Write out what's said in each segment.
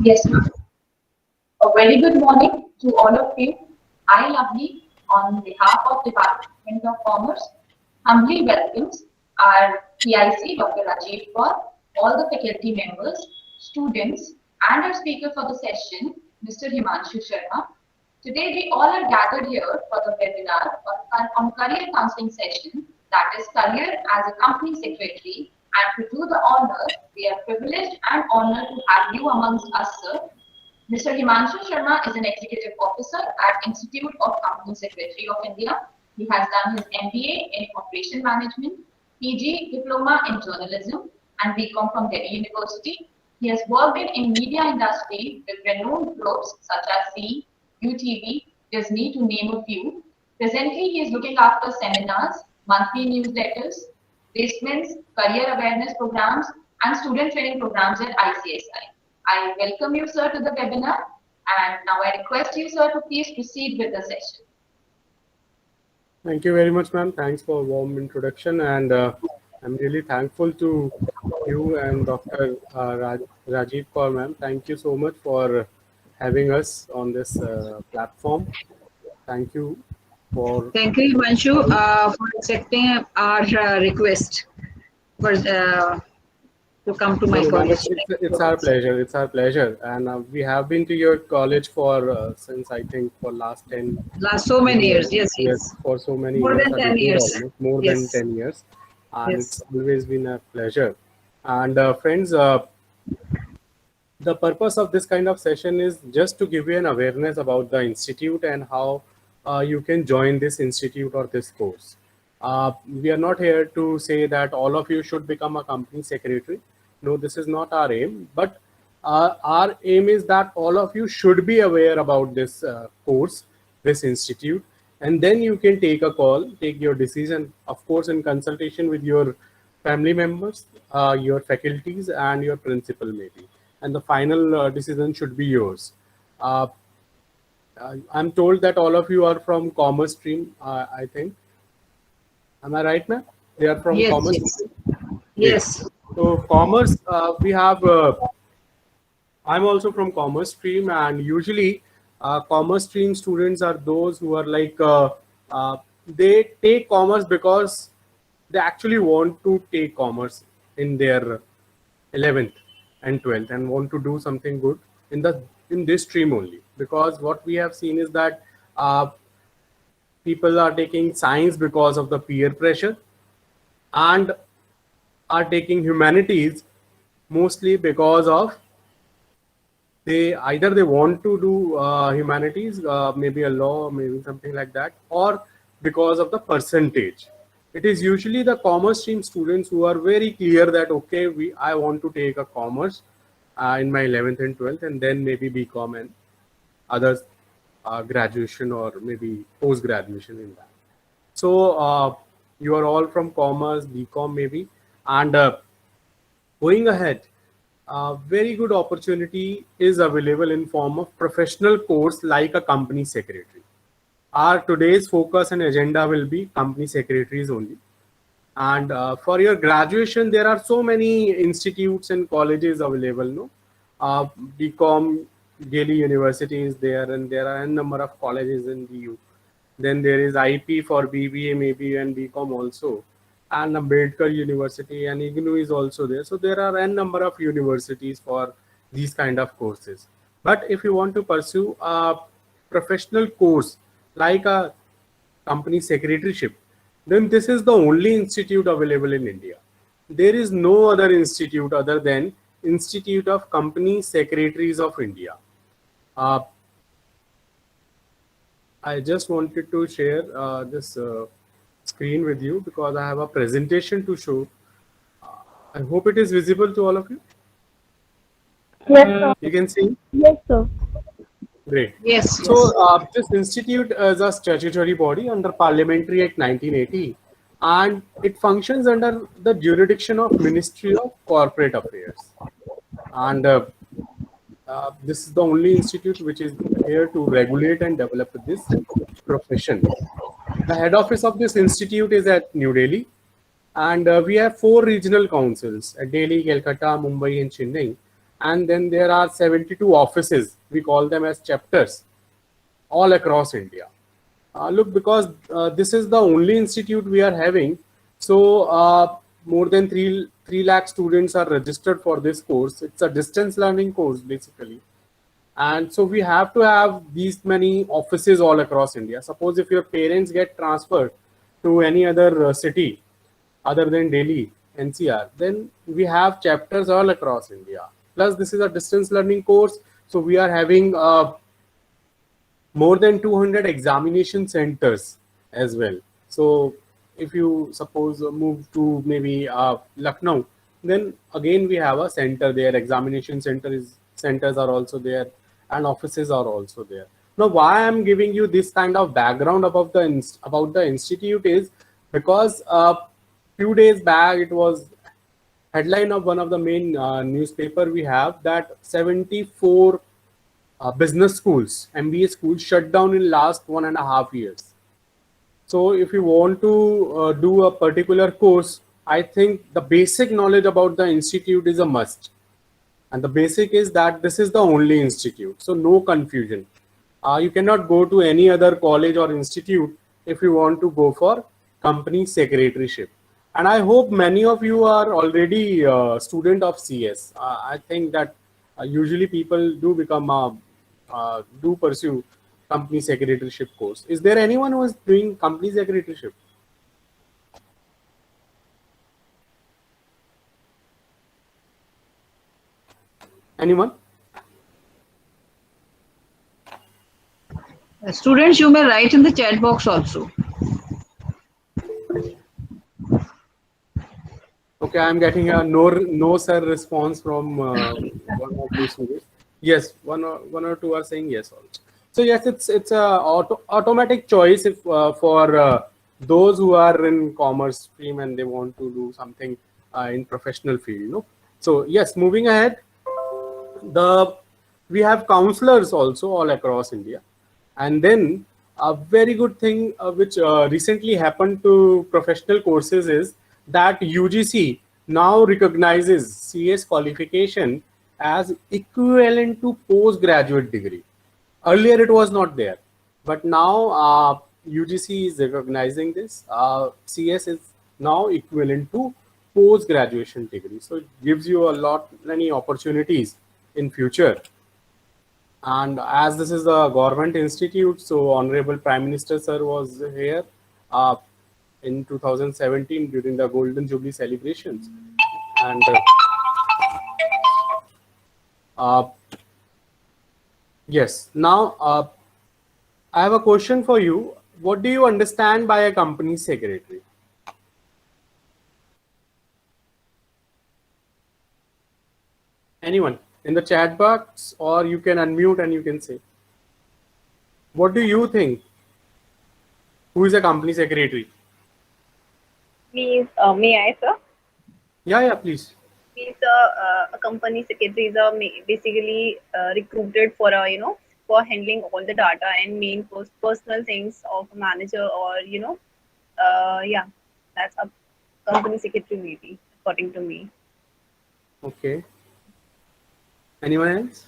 Yes, ma'am. A very good morning to all of you. I, Lovely, on behalf of Department of Commerce, humbly welcomes our PIC, Dr. Rajiv Kaur, all the faculty members, students, and our speaker for the session, Mr. Himanshu Sharma. Today, we all are gathered here for the webinar on career counseling session, that is career as a company secretary. And to do the honor, we are privileged and honored to have you amongst us, sir. Mr. Himanshu Sharma is an executive officer at Institute of Company Secretary of India. He has done his MBA in Operation Management, PG Diploma in Journalism, and BCom from Delhi University. He has worked in media industry with renowned groups such as Z, UTV, Disney, to name a few. Presently, he is looking after seminars, monthly newsletters, placements, career awareness programs, and student training programs at ICSI. I welcome you, sir, to the webinar. And now I request you, sir, to please proceed with the session. Thank you very much, ma'am. Thanks for a warm introduction. And I'm really thankful to you and Dr. Rajiv Kaur, ma'am. Thank you so much for having us on this platform. Thank you for... Thank you, Himanshu, for accepting our request for to come to my college. It's our pleasure. It's our pleasure. And we have been to your college for since I think for last so many years. Yes. For so many more years. Than 10 years. Almost, more yes. than 10 years. And yes. It's always been a pleasure. And friends, the purpose of this kind of session is just to give you an awareness about the institute and how you can join this institute or this course. We are not here to say that all of you should become a company secretary. No, this is not our aim. But our aim is that all of you should be aware about this course, this institute, and then you can take a call, take your decision, of course, in consultation with your family members, your faculties, and your principal maybe. And the final decision should be yours. I'm told that all of you are from commerce stream, I think. Am I right, ma'am? They are from commerce. Yes. So commerce, we have, I'm also from commerce stream, and usually commerce stream students are those who are like, they take commerce because they actually want to take commerce in their 11th and 12th and want to do something good in this stream only. Because what we have seen is that people are taking science because of the peer pressure and are taking humanities mostly because of either they want to do humanities, maybe a law, maybe something like that, or because of the percentage. It is usually the commerce stream students who are very clear that, okay, I want to take a commerce in my 11th and 12th, and then maybe BCom and others graduation or maybe post-graduation in that. So you are all from commerce, BCom maybe, and going ahead, very good opportunity is available in form of professional course like a company secretary. Our today's focus and agenda will be company secretaries only. And for your graduation, there are so many institutes and colleges available. No, BCom, Delhi University is there, and there are a number of colleges in DU. Then there is IP for BBA maybe and BCom also, and Ambedkar University and IGNOU is also there. So there are a number of universities for these kind of courses. But if you want to pursue a professional course like a company secretaryship, then this is the only institute available in India. There is no other institute other than Institute of Company Secretaries of India. I just wanted to share this screen with you because I have a presentation to show. I hope it is visible to all of you. Yes, sir. You can see? Yes, sir. Great. Yes. So this institute is a statutory body under Parliamentary Act 1980, and it functions under the jurisdiction of Ministry of Corporate Affairs. And this is the only institute which is here to regulate and develop this profession. The head office of this institute is at New Delhi, and we have 4 regional councils at Delhi, Calcutta, Mumbai, and Chennai. and then there are 72 offices. We call them as chapters all across India. Look, because this is the only institute we are having, so more than 3 lakh students are registered for this course. It's a distance learning course basically, and so we have to have these many offices all across India. Suppose if your parents get transferred to any other city other than Delhi, NCR, then we have chapters all across India. Plus, this is a distance learning course, so we are having more than 200 examination centers as well. So if you suppose move to maybe Lucknow, then again we have a center there. Examination centers are also there, and offices are also there. Now, why I'm giving you this kind of background about the institute is because few days back it was headline of one of the main newspaper we have that 74 business schools, MBA schools shut down in last 1.5 years. So if you want to do a particular course, I think the basic knowledge about the institute is a must. And the basic is that this is the only institute. So no confusion. You cannot go to any other college or institute if you want to go for company secretaryship. And I hope many of you are already student of CS. I think that usually people do become do pursue company secretaryship course. Is there anyone who is doing company secretaryship? Anyone? Students, you may write in the chat box also. Okay, I'm getting a no sir response from one or two students. Yes, one or two are saying yes also. So yes, it's a automatic choice if for those who are in commerce stream and they want to do something in professional field. No? So yes, moving ahead, we have counselors also all across India, and then a very good thing which recently happened to professional courses is that UGC now recognizes CS qualification as equivalent to postgraduate degree. Earlier it was not there, but now UGC is recognizing this. CS is now equivalent to post-graduation degree. So it gives you many opportunities in future. And as this is a government institute, so Honorable Prime Minister Sir was here in 2017 during the Golden Jubilee celebrations. And yes, now I have a question for you. What do you understand by a company secretary? Anyone in the chat box, or you can unmute and you can say. What do you think? Who is a company secretary? Please, may I, sir? Yeah, please. Please, a company secretary is basically recruited for for handling all the data and main personal things of a manager, or yeah, that's a company secretary maybe, according to me. Okay. Anyone else?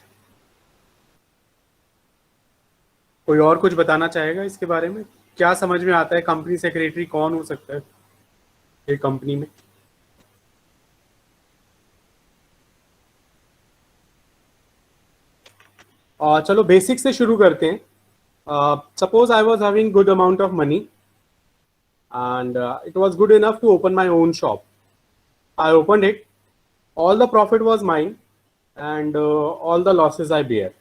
कोई और कुछ बताना चाहेगा इसके बारे में? क्या समझ में आता है कंपनी सेक्रेटरी कौन हो सकता है एक कंपनी में? चलो बेसिक से शुरू करते हैं. Suppose I was having good amount of money and it was good enough to open my own shop. I opened it. All the profit was mine and all the losses I bear.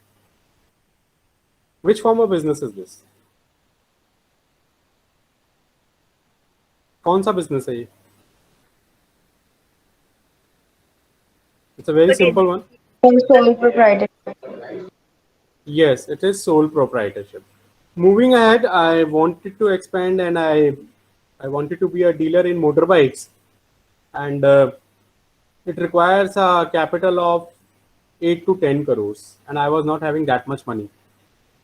Which form of business is this? कौन सा business है ये? It's a very simple one. Sole proprietorship. Yes, it is sole proprietorship. Moving ahead, I wanted to expand and I wanted to be a dealer in motorbikes, and it requires a capital of 8 to 10 crores, and I was not having that much money.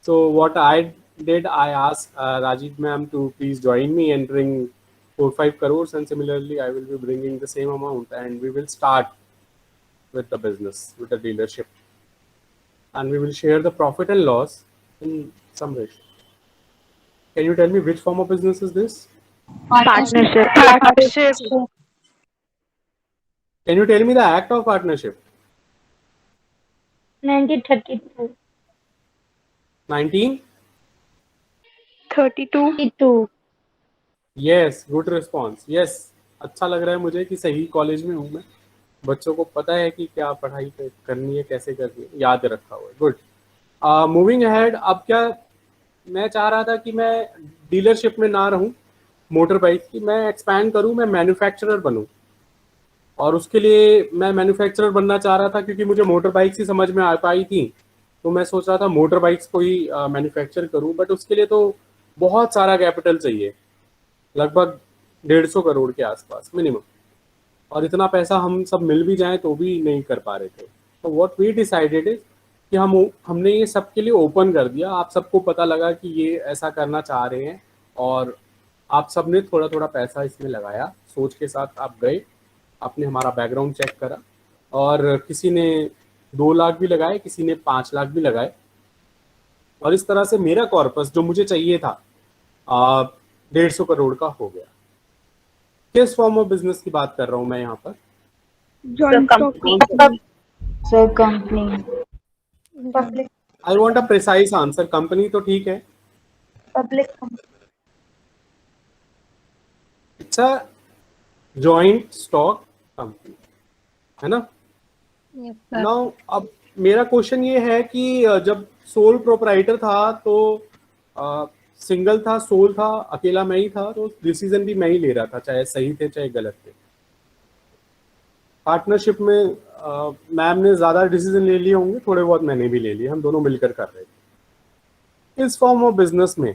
So what I did, I asked Rajiv ma'am to please join me and bring 4-5 crores, and similarly I will be bringing the same amount and we will start with the business, with the dealership, and we will share the profit and loss in some ratio. Can you tell me which form of business is this? Partnership. Can you tell me the act of partnership? 1932. 19? 32. Yes, good response. Yes, अच्छा लग रहा है मुझे कि सही college में हूँ मैं. बच्चों को पता है कि क्या पढ़ाई करनी है, कैसे करनी है, याद रखा हुआ है. गुड. मूविंग अहेड, अब क्या मैं चाह रहा था कि मैं डीलरशिप में ना रहूं मोटर बाइक की, मैं एक्सपैंड करूं, मैं मैन्युफैक्चरर बनूं. और उसके लिए मैं मैन्युफैक्चरर बनना चाह रहा था क्योंकि मुझे मोटर बाइक्स ही समझ में आ पाई थी, तो मैं सोच रहा था मोटर बाइक्स को ही मैन्युफैक्चर करूं. बट उसके लिए तो बहुत सारा कैपिटल चाहिए, लगभग 150 करोड़ के आसपास मिनिमम, और इतना पैसा हम सब मिल भी जाएं तो भी नहीं कर पा रहे थे. तो व्हाट वी डिसाइडेड इज कि हमने ये सबके लिए ओपन कर दिया. आप सबको पता लगा कि ये ऐसा करना चाह रहे हैं और आप सब ने थोड़ा थोड़ा पैसा इसमें लगाया. सोच के साथ आप गए, आपने हमारा बैकग्राउंड चेक करा, और किसी ने 2 लाख भी लगाए, किसी ने 5 लाख भी लगाए, और इस तरह से मेरा कॉर्पस जो मुझे चाहिए था 150 करोड़ का हो गया. किस फॉर्म ऑफ बिजनेस की बात कर रहा हूँ मैं यहाँ पर? So company. Public. I want a precise answer. Company तो ठीक है, Public. It's a joint stock company, है ना? नाउ अब मेरा क्वेश्चन ये है कि जब सोल प्रोपराइटर था तो सिंगल था, सोल था, अकेला मैं ही था, तो डिसीजन भी मैं ही ले रहा था, चाहे सही थे चाहे गलत थे. पार्टनरशिप में मैम ने ज्यादा डिसीजन ले लिए होंगे, थोड़े बहुत मैंने भी ले लिए, हम दोनों मिलकर कर रहे थे. इस फॉर्म ऑफ बिजनेस में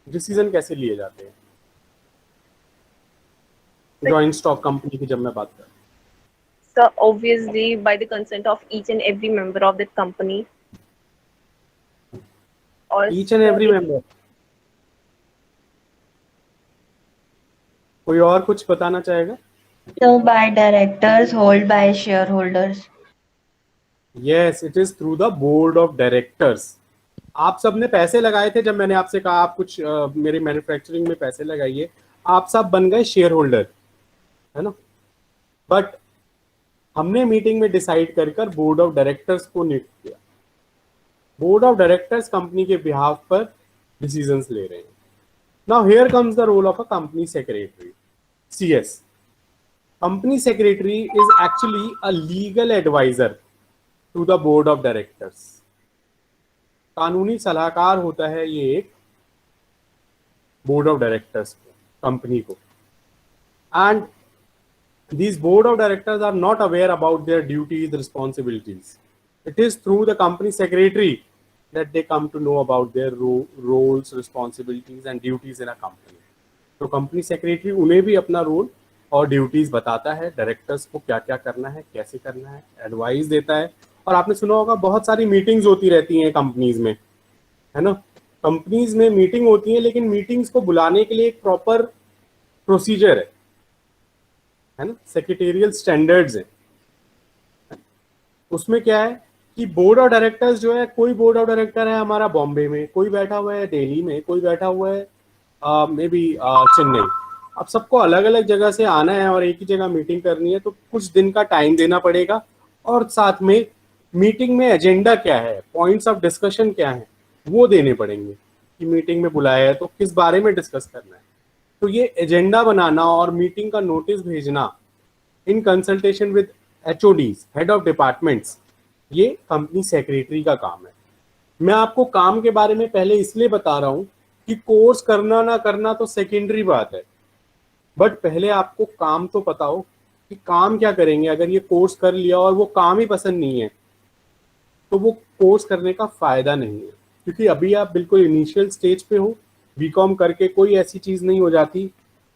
डिसीजन कैसे लिए जाते हैं जॉइंट स्टॉक कंपनी की जब मैं बात कर रहा हूँ? So obviously by the consent of each and every member of that company. Or each and every member. कोई और कुछ बताना चाहेगा? So by directors, hold by shareholders. Yes, it is through the board of directors. आप सब ने पैसे लगाए थे, जब मैंने आपसे कहा आप कुछ मेरे मैन्युफैक्चरिंग में पैसे लगाइए, आप सब बन गए शेयर होल्डर, है ना? बट हमने मीटिंग में डिसाइड कर बोर्ड ऑफ डायरेक्टर्स को नियुक्त किया. बोर्ड ऑफ डायरेक्टर्स कंपनी के बिहाफ पर डिसीजंस ले रहे हैं. Now here comes the role of a company secretary, CS. Company secretary is actually a legal advisor to the board of directors. कानूनी सलाहकार होता है ये एक बोर्ड ऑफ डायरेक्टर्स को, कंपनी को. And these board of directors are not aware about their duties, responsibilities. It is through the company secretary that they come to know about their roles, responsibilities and duties in a company. तो company secretary उन्हें भी अपना role और duties बताता है, directors को क्या क्या करना है, कैसे करना है, एडवाइस देता है. और आपने सुना होगा बहुत सारी मीटिंग्स होती रहती हैं कंपनीज में, है ना? कंपनीज में मीटिंग होती है, लेकिन मीटिंग्स को बुलाने के लिए एक प्रॉपर प्रोसीजर है ना? सेक्रेटेरियल स्टैंडर्ड्स हैं. उसमें क्या है कि बोर्ड ऑफ डायरेक्टर्स जो है, कोई बोर्ड ऑफ डायरेक्टर है हमारा बॉम्बे में, कोई बैठा हुआ है दिल्ली में, कोई बैठा हुआ है मे बी चेन्नई. अब सबको अलग अलग जगह से आना है और एक ही जगह मीटिंग करनी है, तो कुछ दिन का टाइम देना पड़ेगा. और साथ में मीटिंग में एजेंडा क्या है, पॉइंट्स ऑफ डिस्कशन क्या है, वो देने पड़ेंगे कि मीटिंग में बुलाया है तो किस बारे में डिस्कस करना है. तो ये एजेंडा बनाना और मीटिंग का नोटिस भेजना in consultation with HODs, head of departments, ये कंपनी सेक्रेटरी का काम है. मैं आपको काम के बारे में पहले इसलिए बता रहा हूँ कि कोर्स करना ना करना तो सेकेंडरी बात है, बट पहले आपको काम तो पता हो कि काम क्या करेंगे. अगर ये कोर्स कर लिया और वो काम ही पसंद नहीं है तो वो कोर्स करने का फायदा नहीं है, क्योंकि अभी आप बिल्कुल इनिशियल स्टेज पे हो. बीकॉम करके कोई ऐसी चीज नहीं हो जाती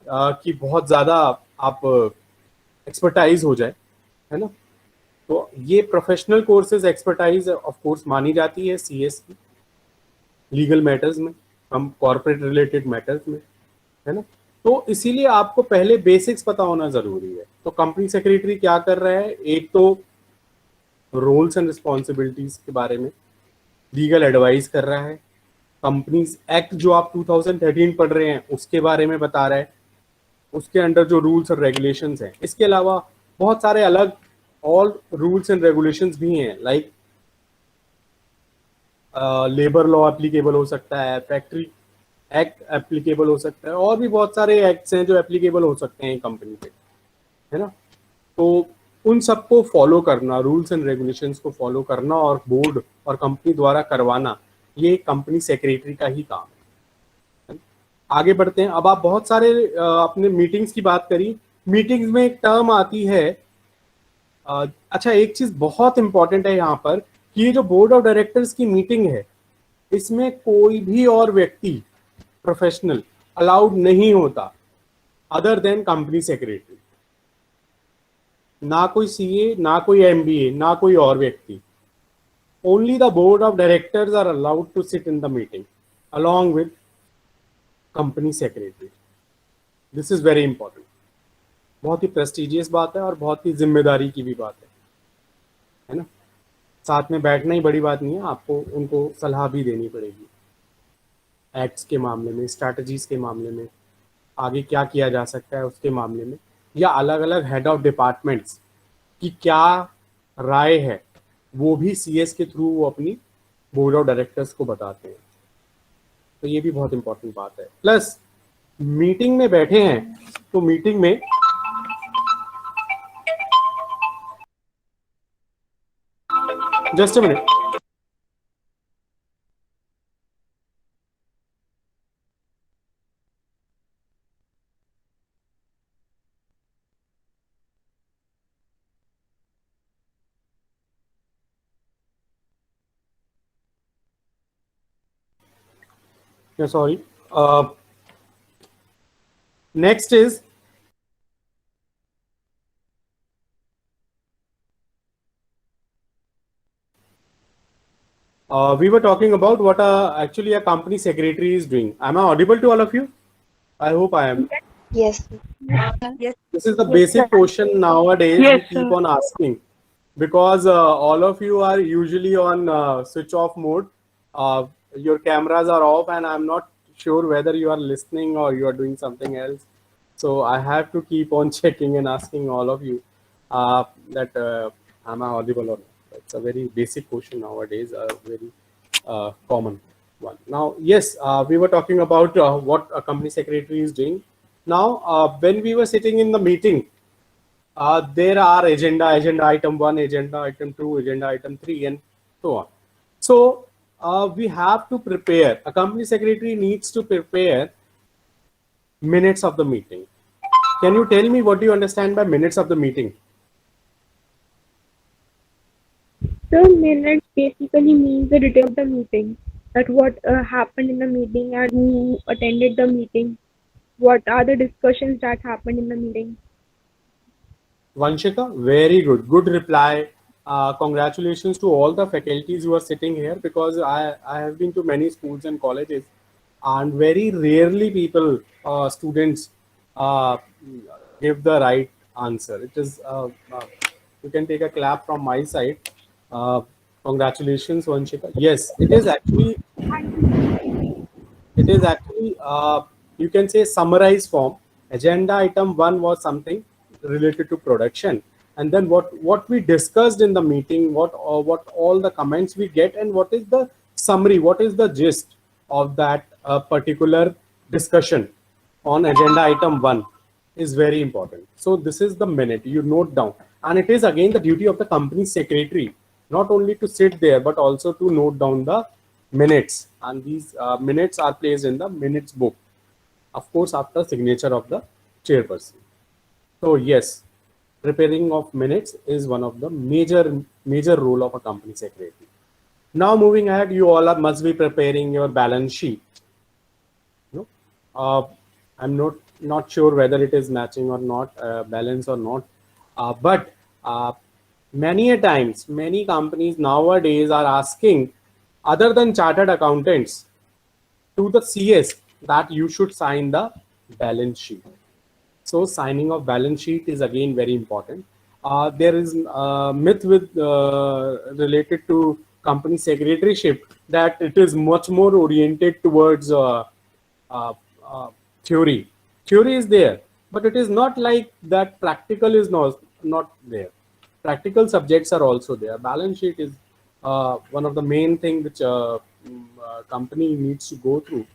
कि बहुत ज्यादा आप एक्सपर्टाइज हो जाए, है ना? तो ये professional courses expertise of course मानी जाती है CS की, लीगल मैटर्स में, हम कॉर्पोरेट रिलेटेड मैटर्स में, है ना? तो इसीलिए आपको पहले बेसिक्स पता होना जरूरी है। तो कंपनी सेक्रेटरी क्या कर रहा है, एक तो रोल्स एंड रिस्पॉन्सिबिलिटीज के बारे में लीगल एडवाइस कर रहा है, कंपनीज एक्ट जो आप 2013 पढ़ रहे हैं उसके बारे में बता रहा है, उसके अंडर जो रूल्स और रेगुलेशंस हैं। इसके अलावा बहुत सारे अलग और रूल्स एंड रेगुलेशंस भी हैं, लाइक लेबर लॉ एप्लीकेबल हो सकता है, फैक्ट्री एक्ट एप्लीकेबल हो सकता है, और भी बहुत सारे एक्ट्स हैं जो एप्लीकेबल हो सकते हैं कंपनी पे, है ना। तो उन सबको फॉलो करना, रूल्स एंड रेगुलेशंस को फॉलो करना और बोर्ड और कंपनी द्वारा करवाना, ये कंपनी सेक्रेटरी का ही काम है। आगे बढ़ते हैं। अब आप बहुत सारे अपने मीटिंग्स की बात करी, मीटिंग्स में एक टर्म आती है, अच्छा एक चीज बहुत इंपॉर्टेंट है यहाँ पर कि ये जो बोर्ड ऑफ डायरेक्टर्स की मीटिंग है, इसमें कोई भी और व्यक्ति प्रोफेशनल अलाउड नहीं होता अदर देन कंपनी सेक्रेटरी। ना कोई सीए, ना कोई एमबीए, ना कोई और व्यक्ति। Only the board of directors are allowed to sit in the meeting along with company secretary. This is very important. बहुत ही प्रेस्टिजियस बात है और बहुत ही जिम्मेदारी की भी बात है ना। साथ में बैठना ही बड़ी बात नहीं है, आपको उनको सलाह भी देनी पड़ेगी एक्ट्स के मामले में, स्ट्रैटेजीज के मामले में, आगे क्या किया जा सकता है उसके मामले में, या अलग अलग हेड ऑफ डिपार्टमेंट्स की क्या राय है वो भी सीएस के थ्रू वो अपनी बोर्ड ऑफ डायरेक्टर्स को बताते हैं। तो ये भी बहुत इंपॉर्टेंट बात है। प्लस मीटिंग में बैठे हैं तो मीटिंग में just a minute, sorry. Next is we were talking about what actually a company secretary is doing. Am I audible to all of you? I hope I am. Yes. This is the basic question nowadays we keep on asking, because all of you are usually on switch off mode. Your cameras are off and I'm not sure whether you are listening or you are doing something else. So I have to keep on checking and asking all of you that am I audible or not. It's a very basic question nowadays, a very common one. Now, yes, we were talking about what a company secretary is doing. Now, when we were sitting in the meeting, there are agenda item 1, agenda item 2, agenda item 3, and so on. So we have to prepare, a company secretary needs to prepare minutes of the meeting. Can you tell me what do you understand by minutes of the meeting? So minutes basically means the detail of the meeting, that what happened in the meeting and who attended the meeting, what are the discussions that happened in the meeting. Vanshika, very good. Good reply. Congratulations to all the faculties who are sitting here, because I have been to many schools and colleges, and very rarely people, students give the right answer. It is, you can take a clap from my side. Congratulations, Vanshika. Yes, it is actually, you can say summarized form. Agenda item 1 was something related to production, and then what we discussed in the meeting, what all the comments we get, and what is the summary, what is the gist of that particular discussion on agenda item 1 is very important. So this is the minute you note down, and it is again the duty of the company secretary not only to sit there but also to note down the minutes, and these minutes are placed in the minutes book, of course after signature of the chairperson. So yes, preparing of minutes is one of the major role of a company secretary. Now moving ahead, you all must be preparing your balance sheet. I'm not sure whether it is matching or not, balance or not, but many a times many companies nowadays are asking other than chartered accountants to the CS that you should sign the balance sheet. So signing of balance sheet is again very important. There is a myth with related to company secretaryship that it is much more oriented towards uh, theory. Theory is there, but it is not like that. Practical is not there. Practical subjects are also there. Balance sheet is one of the main thing which company needs to go through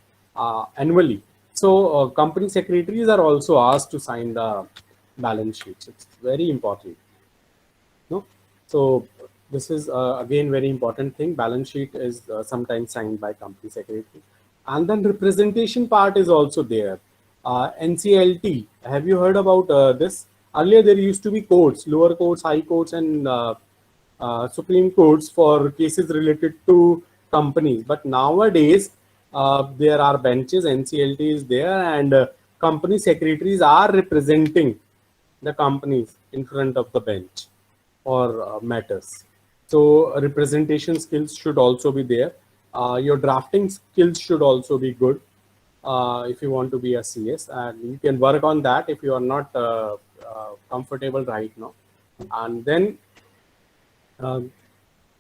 annually. So company secretaries are also asked to sign the balance sheets. It's very important. No, so this is again very important thing. Balance sheet is sometimes signed by company secretary, and then representation part is also there. NCLT. Have you heard about this? Earlier there used to be courts, lower courts, high courts, and Supreme Courts for cases related to companies. But nowadays, there are benches, NCLT is there, and company secretaries are representing the companies in front of the bench or matters. So representation skills should also be there. Your drafting skills should also be good if you want to be a CS, and you can work on that if you are not comfortable right now. And then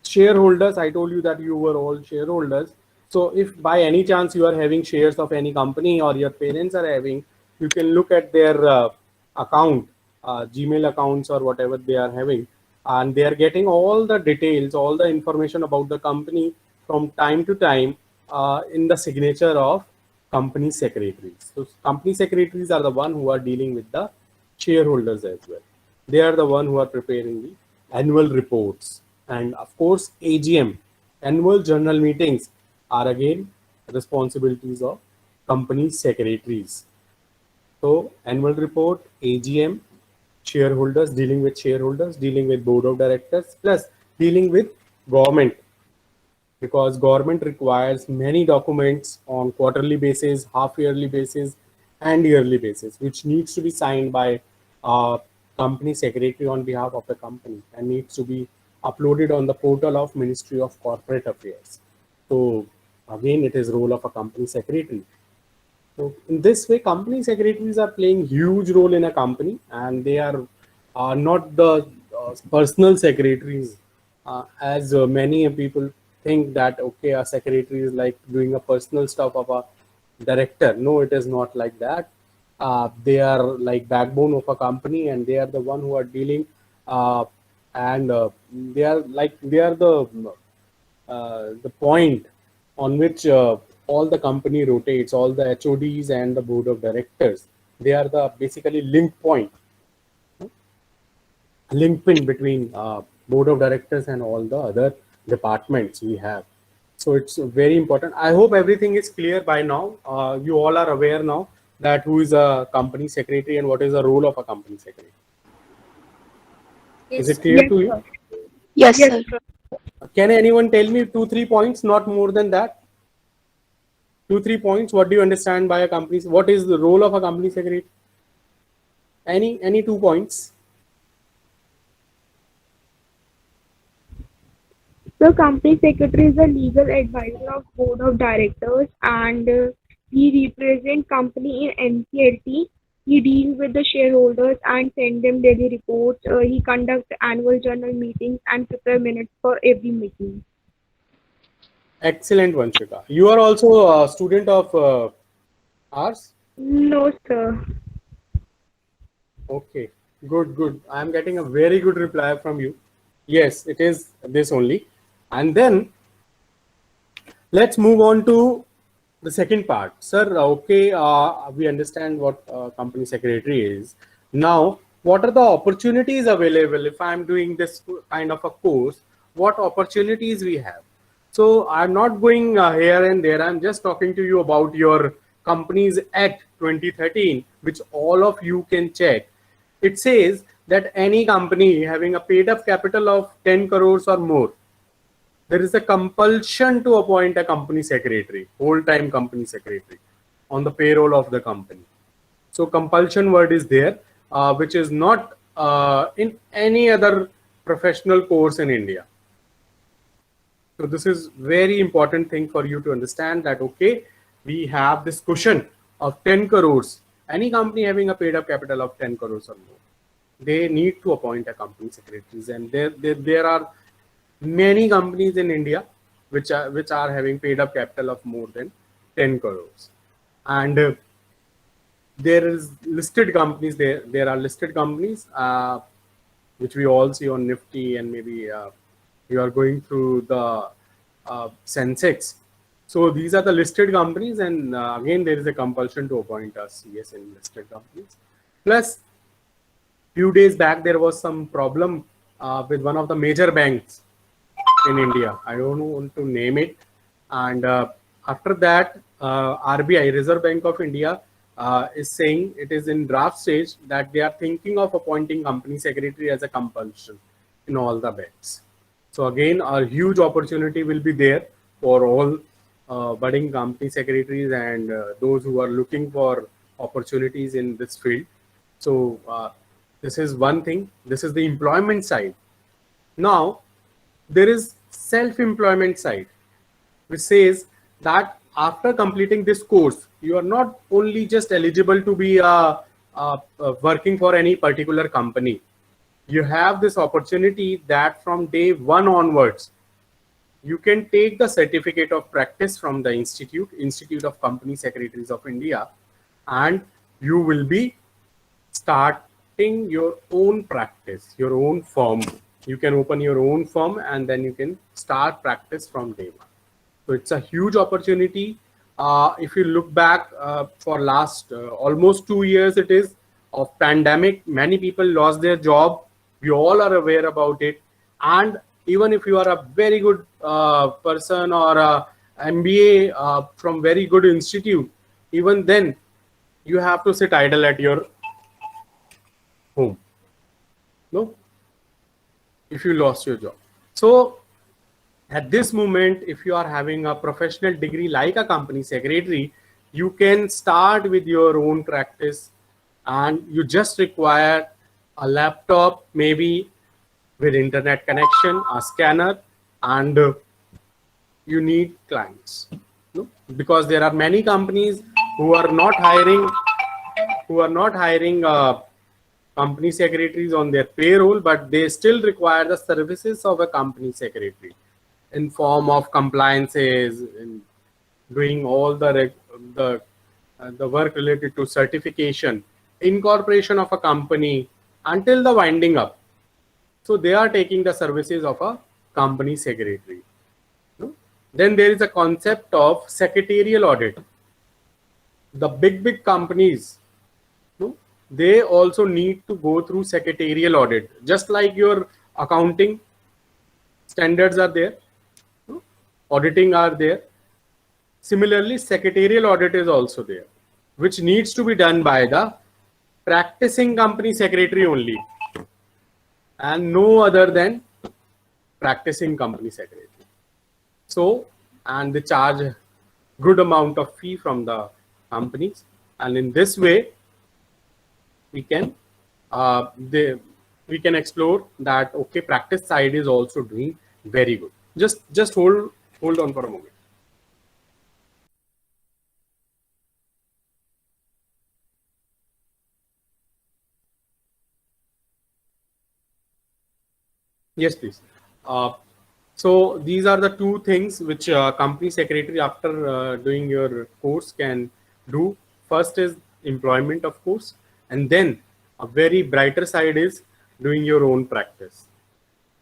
shareholders, I told you that you were all shareholders. So if by any chance you are having shares of any company or your parents are having, you can look at their account, Gmail accounts or whatever they are having, and they are getting all the details, all the information about the company from time to time in the signature of company secretaries. So company secretaries are the one who are dealing with the shareholders as well. They are the one who are preparing the annual reports. And of course, AGM, annual general meetings, are again responsibilities of company secretaries. So annual report, AGM, shareholders, dealing with board of directors, plus dealing with government, because government requires many documents on quarterly basis, half yearly basis, and yearly basis, which needs to be signed by company secretary on behalf of the company and needs to be uploaded on the portal of Ministry of Corporate Affairs. So again, it is role of a company secretary. So in this way, company secretaries are playing huge role in a company, and they are not the personal secretaries, as many people think that okay, a secretary is like doing a personal stuff of a director. No, it is not like that. They are like backbone of a company, and they are the one who are dealing, and they are the point on which all the company rotates, all the HODs and the board of directors. They are the basically link point, link pin between board of directors and all the other departments we have. So it's very important. I hope everything is clear by now. You all are aware now that who is a company secretary and what is the role of a company secretary. Is it clear Yes, to you? sir. Yes, Yes, sir. sir. Can anyone tell me 2-3 points, not more than that? 2-3 points. What do you understand by a company? What is the role of a company secretary? Any 2 points? The company secretary is the legal advisor of board of directors, and he represents company in NCLT. He deals with the shareholders and send them daily reports. He conducts annual general meetings and prepare minutes for every meeting. Excellent, Vanshika. You are also a student of ours? No, sir. Okay, good. I am getting a very good reply from you. Yes, it is this only. And then let's move on to the second part. Sir, okay, we understand what company secretary is. Now, what are the opportunities available if I'm doing this kind of a course? What opportunities we have? So I'm not going here and there. I'm just talking to you about your Companies Act 2013, which all of you can check. It says that any company having a paid up capital of 10 crores or more, there is a compulsion to appoint a company secretary, whole-time company secretary on the payroll of the company. So compulsion word is there, which is not in any other professional course in India. So this is very important thing for you to understand that, okay, we have this cushion of 10 crores any company having a paid up capital of 10 crores or more, they need to appoint a company secretaries, and there are many companies in India which are having paid up capital of more than 10 crores. And there is listed companies, there are listed companies which we all see on Nifty, and maybe you are going through the Sensex. So these are the listed companies, and again there is a compulsion to appoint a CS in listed companies. Plus, few days back there was some problem with one of the major banks in India. I don't want to name it. And after that, RBI, Reserve Bank of India, is saying it is in draft stage that they are thinking of appointing company secretary as a compulsion in all the banks. So again, a huge opportunity will be there for all budding company secretaries and those who are looking for opportunities in this field. So this is one thing. This is the employment side. Now, there is self-employment side, which says that after completing this course, you are not only just eligible to be working for any particular company. You have this opportunity that from day one onwards, you can take the certificate of practice from the Institute of Company Secretaries of India, and you will be starting your own practice, your own firm. You can open your own firm and then you can start practice from day one. So it's a huge opportunity. If you look back for last almost 2 years, it is of pandemic, many people lost their job. We all are aware about it. And even if you are a very good person or a MBA from very good institute, even then you have to sit idle at your home. No? If you lost your job. So at this moment, if you are having a professional degree like a company secretary, you can start with your own practice, and you just require a laptop, maybe with internet connection, a scanner, and you need clients. No? Because there are many companies who are not hiring company secretaries on their payroll, but they still require the services of a company secretary in form of compliances, in doing all the work related to certification, incorporation of a company, until the winding up. So they are taking the services of a company secretary. Then there is a concept of secretarial audit. The big companies, they also need to go through secretarial audit. Just like your accounting standards are there, auditing are there. Similarly, secretarial audit is also there, which needs to be done by the practicing company secretary only, and no other than practicing company secretary. So, and they charge good amount of fee from the companies, and in this way we can explore that. Okay, practice side is also doing very good. Just hold on for a moment. Yes, please. So these are the two things which company secretary after doing your course can do. First is employment, of course, and then a very brighter side is doing your own practice.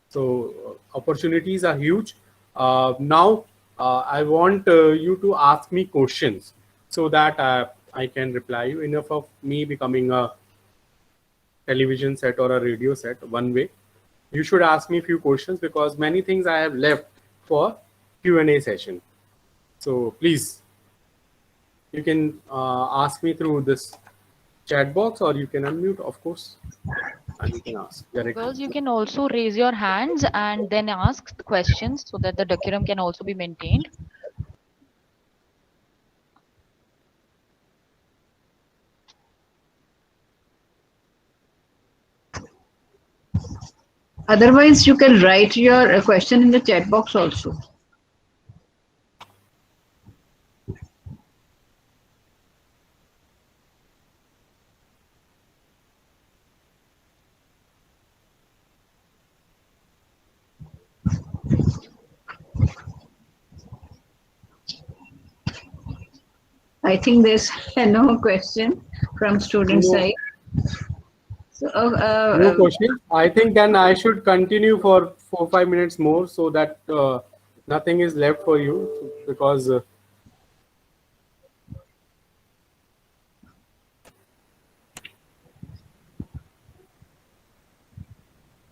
So opportunities are huge. Now I want you to ask me questions so that I can reply you. Enough of me becoming a television set or a radio set one way. You should ask me a few questions, because many things I have left for Q&A session. So please, you can ask me through this chat box, or you can unmute, of course, and you can ask directly. Girls, you can also raise your hands and then ask the questions so that the decorum can also be maintained. Otherwise, you can write your question in the chat box also. I think there's no question from student No. side. So, No question. I think then I should continue for 4-5 minutes more so that nothing is left for you because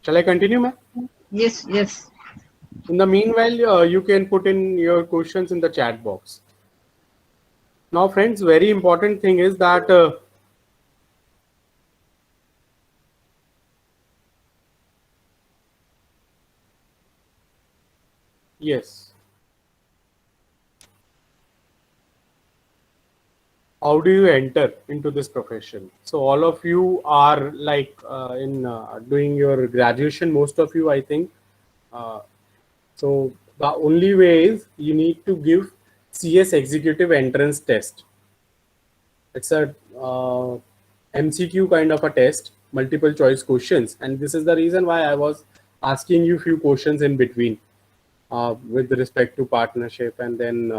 shall I continue, ma'am? yes, yes. In the meanwhile, you can put in your questions in the chat box. Now, friends, very important thing is that yes. How do you enter into this profession? So all of you are like in doing your graduation, most of you, I think. So the only way is you need to give CS executive entrance test. It's a MCQ kind of a test, multiple choice questions. And this is the reason why I was asking you few questions in between with respect to partnership and then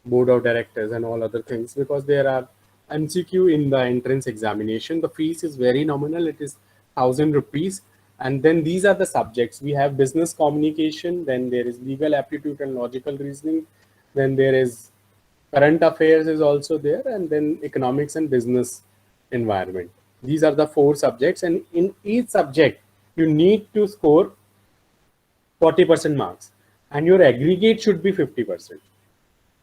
board of directors and all other things, because there are MCQ in the entrance examination. The fees is very nominal. It is 1,000 rupees. And then these are the subjects. We have business communication, then there is legal aptitude and logical reasoning, then there is current affairs is also there, and then economics and business environment. These are the 4 subjects, and in each subject you need to score 40% marks and your aggregate should be 50%.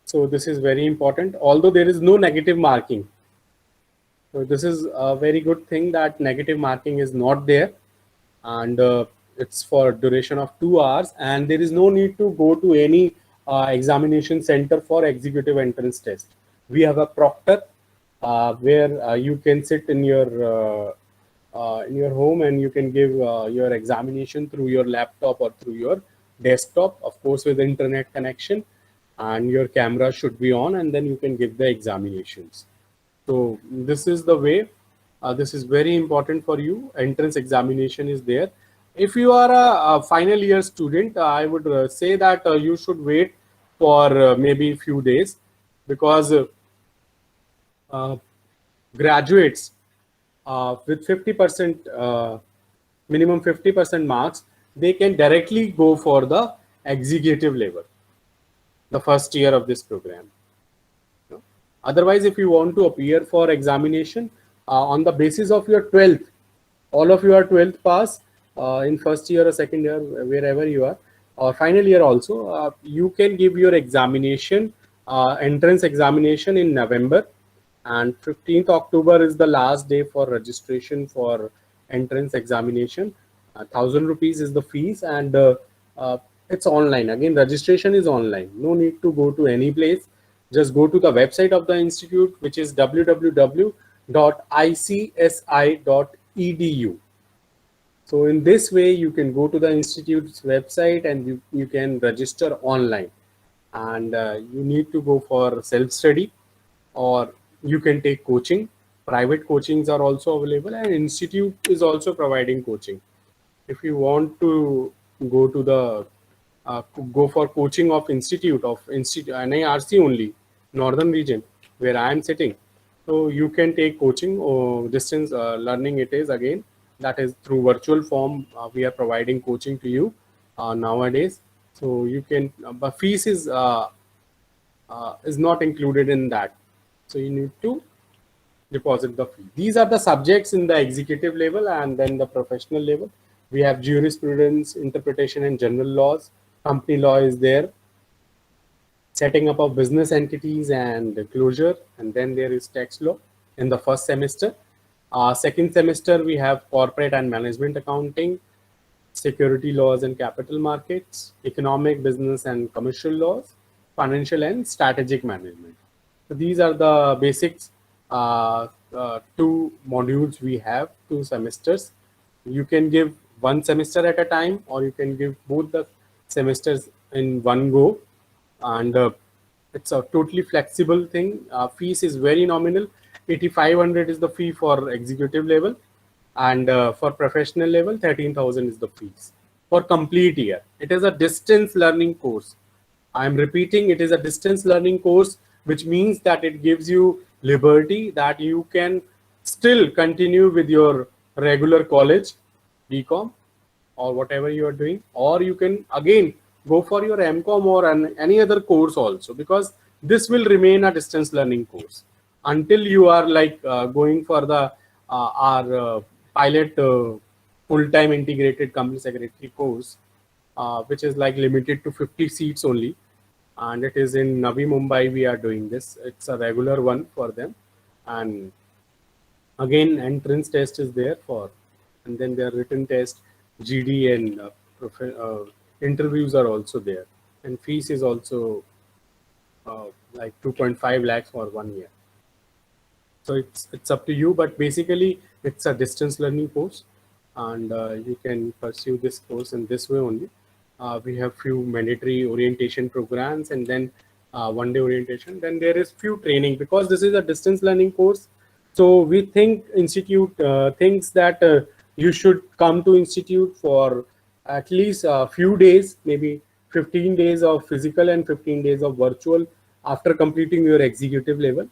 So this is very important, although there is no negative marking. So this is a very good thing that negative marking is not there, and it's for duration of 2 hours, and there is no need to go to any examination center for executive entrance test. We have a proctor where you can sit in your home and you can give your examination through your laptop or through your desktop, of course with internet connection, and your camera should be on, and then you can give the examinations. So this is the way. This is very important for you. Entrance examination is there. If you are a final year student, I would say that you should wait for maybe a few days, because graduates with 50% minimum 50% marks, they can directly go for the executive level, the first year of this program. Otherwise, if you want to appear for examination on the basis of your 12th, all of you are 12th pass in first year or second year, wherever you are, or final year also, you can give your examination, entrance examination in November, and 15th October is the last day for registration for entrance examination. 1,000 rupees is the fees, and it's online. Again, registration is online. No need to go to any place. Just go to the website of the institute, which is www.icsi.edu. So in this way, you can go to the institute's website and you can register online. And you need to go for self-study, or you can take coaching. Private coachings are also available, and institute is also providing coaching. If you want to go to the go for coaching of institute NIRC only, northern region, where I am sitting, so you can take coaching or distance learning. It is again, that is through virtual form. We are providing coaching to you nowadays. So you can, but fees is not included in that. So you need to deposit the fee. These are the subjects in the executive level, and then the professional level. We have jurisprudence, interpretation, and general laws. Company law is there. Setting up of business entities and closure, and then there is tax law in the first semester. Second semester, we have corporate and management accounting, security laws and capital markets, economic, business, and commercial laws, financial and strategic management. So these are the basics. 2 modules we have, 2 semesters. You can give 1 semester at a time, or you can give both the semesters in one go, and it's a totally flexible thing. Fees is very nominal. 8,500 is the fee for executive level, and for professional level 13,000 is the fees for complete year. It is a distance learning course. I am repeating, it is a distance learning course which means that it gives you liberty that you can still continue with your regular college, BCom, or whatever you are doing, or you can again go for your MCom or any other course also, because this will remain a distance learning course until you are like going for the our pilot full-time integrated company secretary course, which is like limited to 50 seats only, and it is in Navi Mumbai. We are doing this. It's a regular one for them, and again entrance test is there for, and then their written test, GD, and interviews are also there, and fees is also like 2.5 lakhs for 1 year. So it's up to you, but basically it's a distance learning course, and you can pursue this course in this way only. We have few mandatory orientation programs, and then 1 day orientation. Then there is few training, because this is a distance learning course. So we think institute thinks that you should come to institute for at least a few days, maybe 15 days of physical and 15 days of virtual after completing your executive level.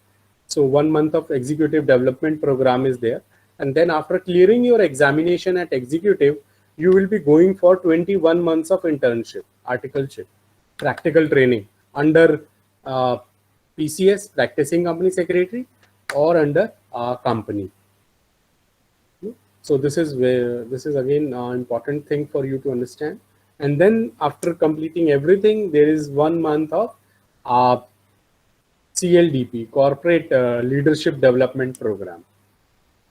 So 1 month of executive development program is there. And then after clearing your examination at executive, you will be going for 21 months of internship, articleship, practical training under PCS, practicing company secretary, or under company. So this is where, this is again an important thing for you to understand. And then after completing everything, there is 1 month of CLDP, Corporate Leadership Development Program.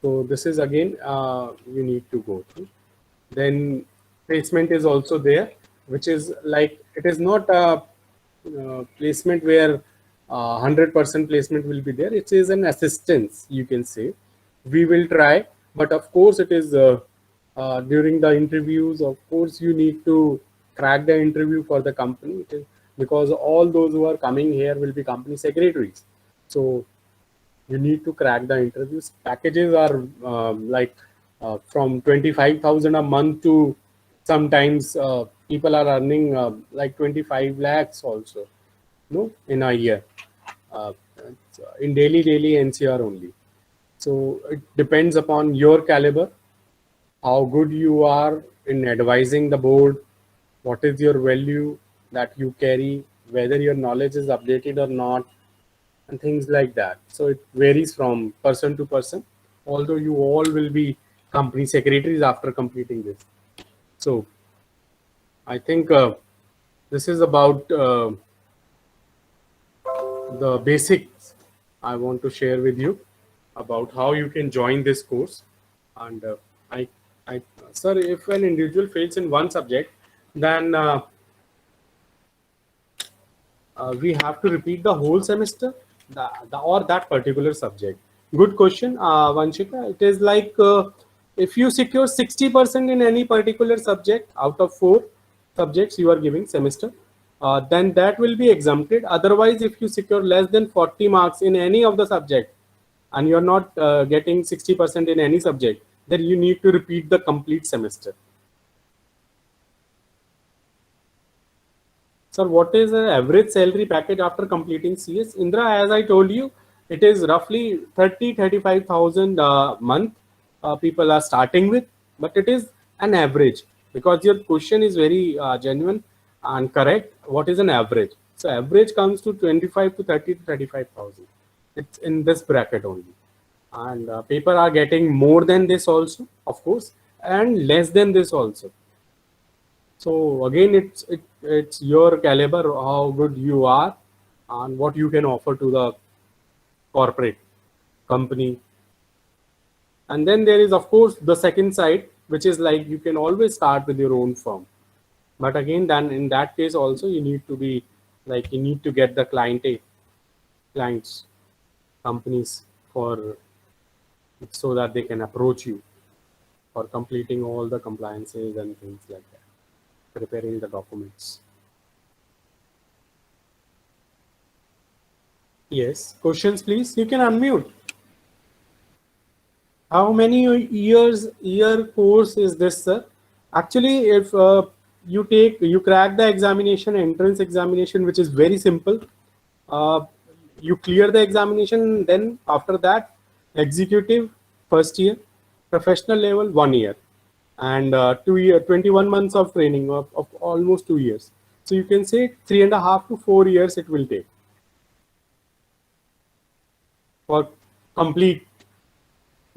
So this is again you need to go through. Then placement is also there, which is like, it is not a placement where 100% placement will be there. It is an assistance, you can say. We will try, but of course it is during the interviews, of course you need to crack the interview for the company. It is because all those who are coming here will be company secretaries. So you need to crack the interviews. Packages are like from 25,000 a month to sometimes people are earning like 25 lakhs also, no, in a year, in daily NCR only. So it depends upon your caliber, how good you are in advising the board, what is your value that you carry, whether your knowledge is updated or not, and things like that. So it varies from person to person, although you all will be company secretaries after completing this. So I think this is about the basics I want to share with you about how you can join this course. And sir, if an individual fails in one subject, then we have to repeat the whole semester, or that particular subject. Good question, Vanshika. It is like if you secure 60% in any particular subject out of 4 subjects you are giving semester, then that will be exempted. Otherwise, if you secure less than 40 marks in any of the subject and you're not getting 60% in any subject, then you need to repeat the complete semester. Sir, what is the average salary package after completing CS? Indra, as I told you, it is roughly 35,000 a month people are starting with, but it is an average, because your question is very genuine and correct. What is an average? So average comes to 25 to 30 to 35,000. It's in this bracket only. And people are getting more than this also, of course, and less than this also. So again, it's your caliber, how good you are, and what you can offer to the corporate company. And then there is, of course, the second side, which is like you can always start with your own firm. But again, then in that case also, you need to be like, you need to get the clients, companies, for so that they can approach you for completing all the compliances and things like that, preparing the documents. Yes, questions please. You can unmute. How many year course is this, sir? Actually, if you crack the examination, entrance examination, which is very simple, you clear the examination, then after that, executive first year, professional level 1 year, and 2 year, 21 months of training of almost 2 years. So you can say 3.5 to 4 years it will take for complete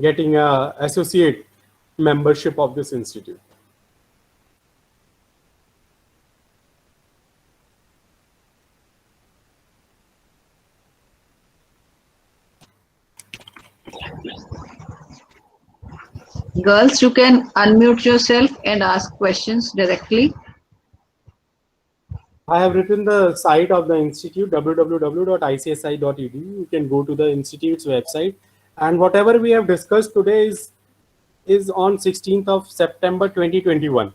getting a associate membership of this institute. Girls, you can unmute yourself and ask questions directly. I have written the site of the institute, www.icsi.edu. You can go to the institute's website, and whatever we have discussed today is on 16th of September 2021.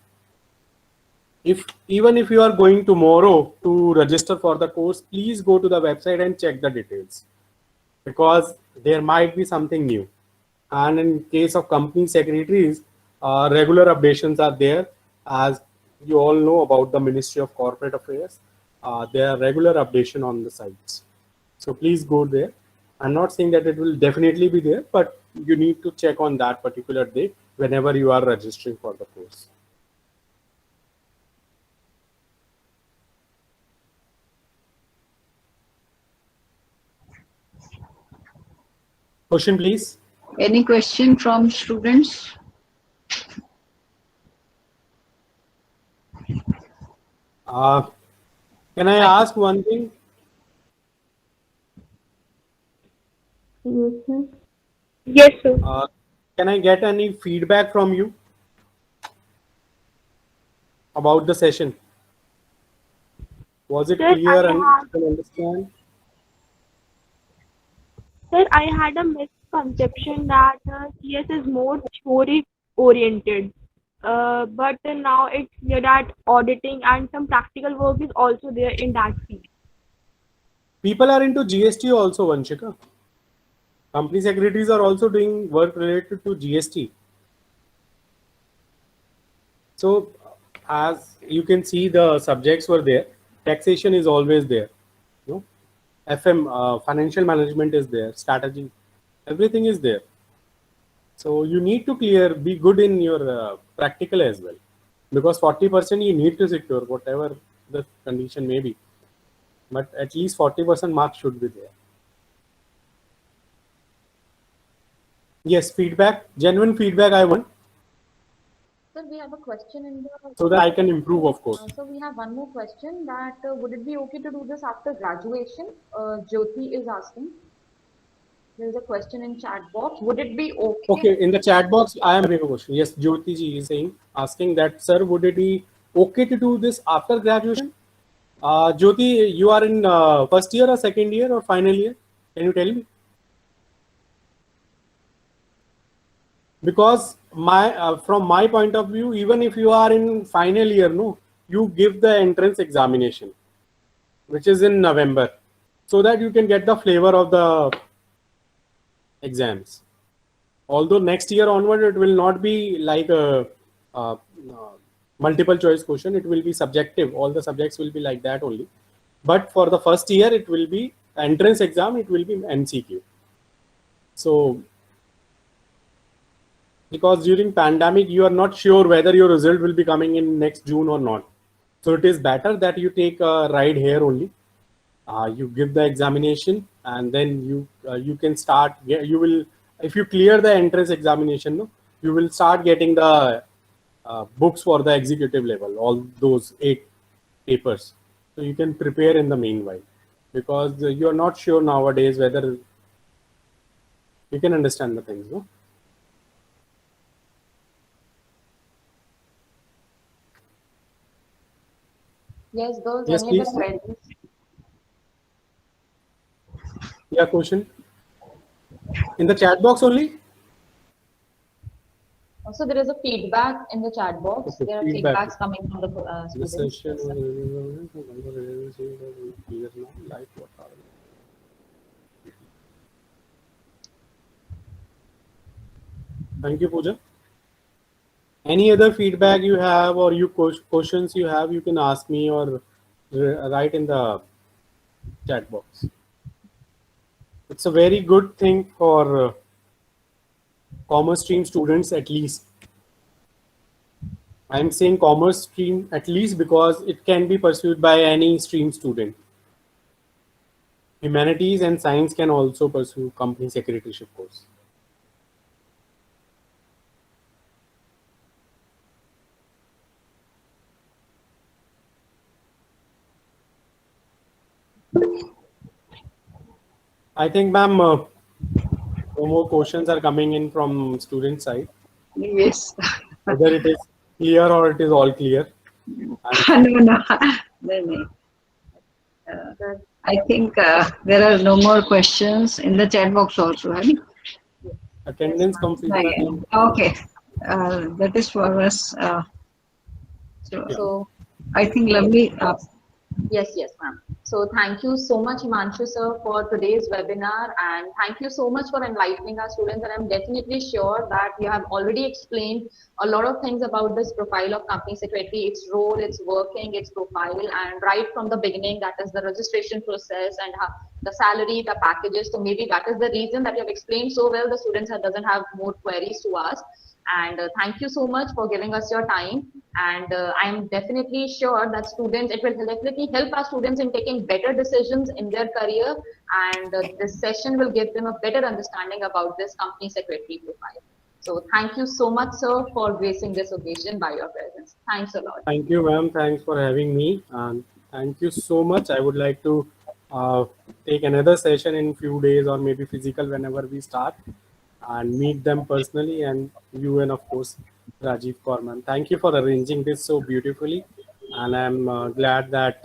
Even if you are going tomorrow to register for the course, please go to the website and check the details, because there might be something new. And in case of company secretaries, regular updations are there. As you all know about the Ministry of Corporate Affairs, there are regular updation on the sites. So please go there. I'm not saying that it will definitely be there, but you need to check on that particular day whenever you are registering for the course. Question, please. Any question from students? Can I ask one thing? Yes, sir. Can I get any feedback from you about the session? Was it Sir, clear I and have- you can understand? Sir, I had a misconception that CS is more theory oriented. But now it's clear that auditing and some practical work is also there in that field. People are into GST also, Vanshika. Company secretaries are also doing work related to GST. So as you can see, the subjects were there. Taxation is always there. You know? FM, financial management is there. Strategy, everything is there. So you need to be good in your practical as well, because 40% you need to secure, whatever the condition may be. But at least 40% marks should be there. Yes, feedback, genuine feedback I want, Sir, we have a question in the. so that I can improve, of course. So we have one more question that would it be okay to do this after graduation? Jyoti is asking. There is a question in chat box. Would it be okay? Okay, in the chat box, I am having a question. Yes, Jyoti ji is asking that, sir, would it be okay to do this after graduation? Jyoti, you are in first year or second year or final year? Can you tell me? Because from my point of view, even if you are in final year, no, you give the entrance examination, which is in November, so that you can get the flavor of the exams. Although next year onward, it will not be like a multiple choice question, it will be subjective. All the subjects will be like that only. But for the first year, it will be entrance exam, it will be MCQ. So, because during pandemic, you are not sure whether your result will be coming in next June or not. So it is better that you take a ride here only. You give the examination, and then you can start. You will, if you clear the entrance examination, no, you will start getting the books for the executive level, all those 8 papers. So you can prepare in the meanwhile, because you are not sure nowadays whether you can understand the things, no? Yes, those Yes, any other please. queries? Yeah, question in the chat box only. Also, there is a feedback in the chat box. Okay, There are feedback. feedbacks coming from the The students. session Yes, sir. Thank you, Pooja. Any other feedback you have, or questions you have, you can ask me or write in the chat box. it's a very good thing for commerce stream students at least. I'm saying commerce stream at least because it can be pursued by any stream student. Humanities and science can also pursue company secretaryship course. I think, ma'am, no more questions are coming in from student side. Yes. Whether it is clear or it is all clear. No. I think there are no more questions in the chat box also, right? Attendance complete. Okay. That is for us. So I think Lovely. Yes, ma'am. So thank you so much, Himanshu sir, for today's webinar, and thank you so much for enlightening our students. And I'm definitely sure that you have already explained a lot of things about this profile of company secretary, its role, its working, its profile, and right from the beginning, that is the registration process and how the salary, the packages. So maybe that is the reason that you have explained so well. The students doesn't have more queries to ask. And thank you so much for giving us your time. And I'm definitely sure that students, it will definitely help our students in taking better decisions in their career. And this session will give them a better understanding about this company secretary profile. So thank you so much, sir, for gracing this occasion by your presence. Thanks a lot. Thank you, ma'am. Thanks for having me. And thank you so much. I would like to take another session in few days or maybe physical whenever we start, and meet them personally, and you and of course Rajiv Korman. Thank you for arranging this so beautifully, and I'm glad that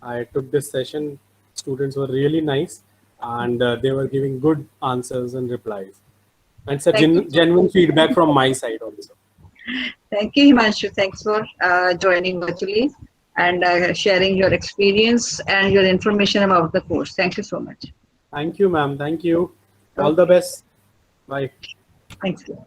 I took this session. Students were really nice, and they were giving good answers and replies. And it's a genuine feedback from my side also. Thank you, Himanshu. Thanks for joining virtually and sharing your experience and your information about the course. Thank you so much. Thank you, ma'am. Thank you. All the best. Bye. Thank you.